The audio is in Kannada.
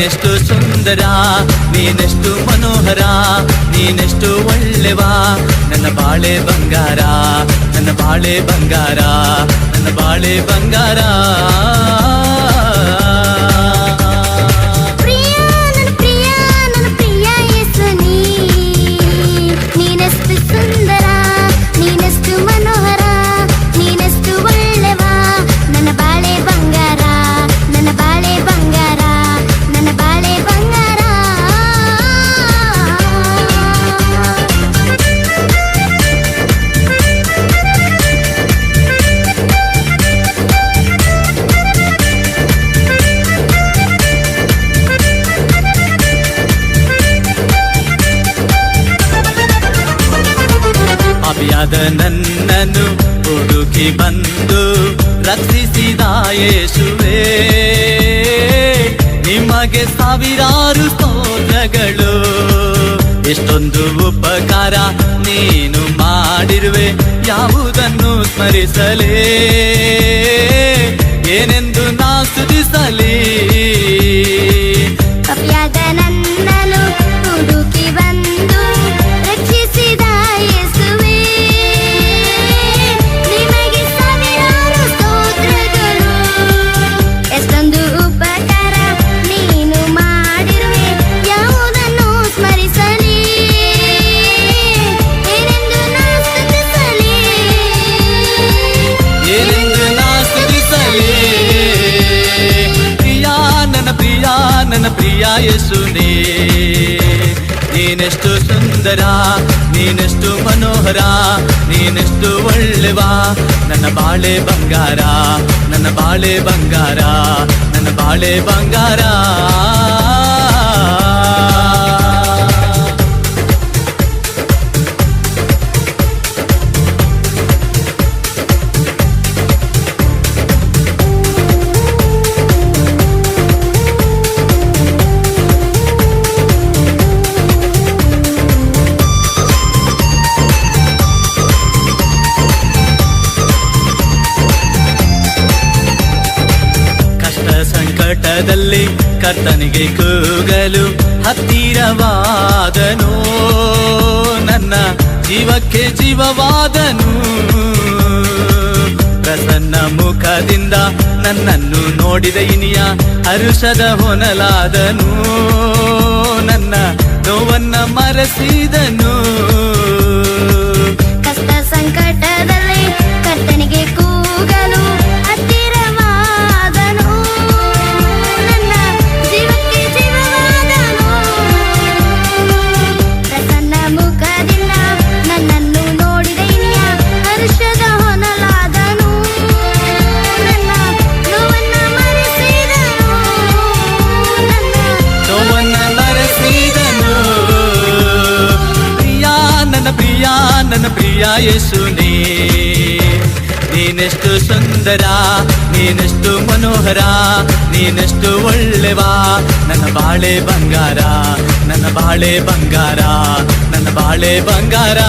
ನೀನೆಷ್ಟು ಸುಂದರ, ನೀನೆಷ್ಟು ಮನೋಹರ, ನೀನೆಷ್ಟು ಒಳ್ಳೆವ, ನನ್ನ ಬಾಳೆ ಬಂಗಾರ, ನನ್ನ ಬಾಳೆ ಬಂಗಾರ, ನನ್ನ ಬಾಳೆ ಬಂಗಾರ. ಪಾಪಿಯಾದ ನನ್ನನ್ನು ಹುಡುಕಿ ಬಂದು ರಕ್ಷಿಸಿದ ಯೇಸುವೇ, ನಿಮಗೆ ಸಾವಿರಾರು ಸ್ತೋತ್ರಗಳು. ಎಷ್ಟೊಂದು ಉಪಕಾರ ನೀನು ಮಾಡಿರುವೆ, ಯಾವುದನ್ನು ಸ್ಮರಿಸಲೇ, ಏನೆಂದು ನಾ ಸ್ತುತಿಸಲಿ. ಪಾಪಿಯಾದ ನನ್ನನ್ನು ಹುಡುಕಿ ಬಂದು ರಕ್ಷಿಸಿದ ಯೇಸುವೇ, ನಿಮಗೆ ಸಾವಿರಾರು ಸ್ತೋತ್ರಗಳು. ಎಷ್ಟೊಂದು ಉಪಕಾರ ನೀನು ಮಾಡಿರುವೆ, ಯಾವುದನ್ನು ಸ್ಮರಿಸಲಿ, ಏನೆಂದು ನಾ ಸ್ತುತಿಸಲಿ, ಏನೆಂದು ನಾ ಸ್ತುತಿಸಲಿ. ಪ್ರಿಯಾ ನನ್ನ ಪ್ರಿಯ, ನನ್ನ ಪ್ರಿಯ ಯೇಸುನೇ, ನೀನೆಷ್ಟು ಸುಂದರ, ನೀನೆಷ್ಟು ಮನೋಹರ, ನೀನೆಷ್ಟು ಒಳ್ಳೆವ, ನನ್ನ ಬಾಳೆ ಬಂಗಾರ, ನನ್ನ ಬಾಳೆ ಬಂಗಾರ, ನನ್ನ ಬಾಳೆ ಬಂಗಾರ. ಸಂಕಟದಲ್ಲಿ ಕರ್ತನಿಗೆ ಕೂಗಲು ಹತ್ತಿರವಾದನು, ನನ್ನ ಜೀವಕ್ಕೆ ಜೀವವಾದನು. ಪ್ರಸನ್ನ ಮುಖದಿಂದ ನನ್ನನ್ನು ನೋಡಿದ ಇನಿಯ ಹರುಷದ ಹೊನಲಾದನು, ನನ್ನ ನೋವನ್ನ ಮರೆಸಿದನು. ಕಷ್ಟ ಸಂಕಟದಲ್ಲಿ ಕರ್ತನಿಗೆ ಕೂಗಲು ಹತ್ತಿರವಾದನು, ನನ್ನ ಜೀವಕ್ಕೆ ಜೀವವಾದನು. ಪ್ರಸನ್ನ ಮುಖದಿಂದ ನನ್ನನ್ನು ನೋಡಿದ ಇನಿಯ ಹರ್ಷದ ಹೊನಲಾದನು, ನನ್ನ ನೋವನ್ನ ಮರೆಸಿದನು, ನನ್ನ ನೋವನ್ನ ಮರೆಸಿದನು. ಪ್ರಿಯ ನನ್ನ ಪ್ರಿಯ, ನನ್ನ ಪ್ರಿಯ ಯೇಸುನೇ, ನೀನೆಷ್ಟು ಸುಂದರ, ನೀನೆಷ್ಟು ಮನೋಹರ, ನೀನೆಷ್ಟು ಒಳ್ಳೆವ, ನನ್ನ ಬಾಳೆ ಬಂಗಾರ, ನನ್ನ ಬಾಳೆ ಬಂಗಾರ, ನನ್ನ ಬಾಳೆ ಬಂಗಾರ.